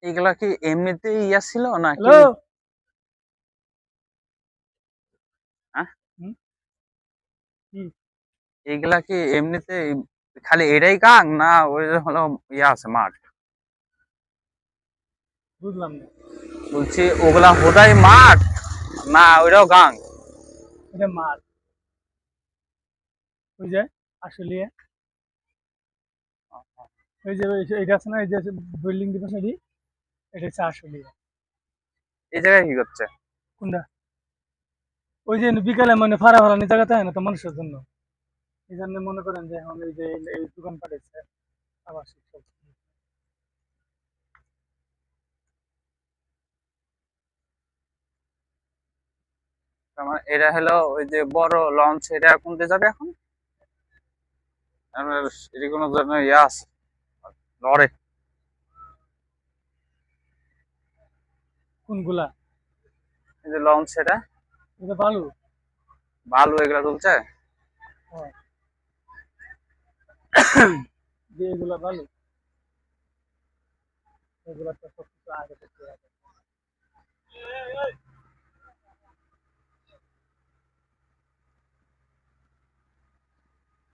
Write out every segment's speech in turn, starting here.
এগুলা কি এমনিতেই ইয়া ছিল নাকি? হ্যালো। হ্যাঁ, হুম, কি এগুলা কি এমনিতে খালি এটাই গাং না ওই যে হলো ইয়া আছে মাঠ? বুঝলাম না। বলছি ওগুলা হোদাই মাঠ না ওইটাও গাং? এটা মার, ওই যে আসলে ওই যে এইটা আছে না, এই যে বিল্ডিং দিবস এটি, এটা হচ্ছে আসলে। এই জায়গায় কি করছে? কোনটা? ওই যে বিকালে মানে ফাড়া ফাড়ানি জায়গাতে হয় না তো মানুষের জন্য, এই জন্য মনে করেন যে এখন এই যে এই দোকান পাঠাচ্ছে আবাসিক সব। তার মানে এটা হলো ওই যে বড় লঞ্চ, এটা কোনতে যাবে এখন? আমার এটি কোনো ধরনের ইয়া আছে লরে? কোনগুলা? এই যে লঞ্চ, সেটা এটা বালু। বালু এগুলা তুলছে? হ্যাঁ, যে এগুলা বালু, এগুলা তো সব কিছু আগে থেকে আছে।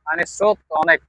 মানে স্রোত অনেক।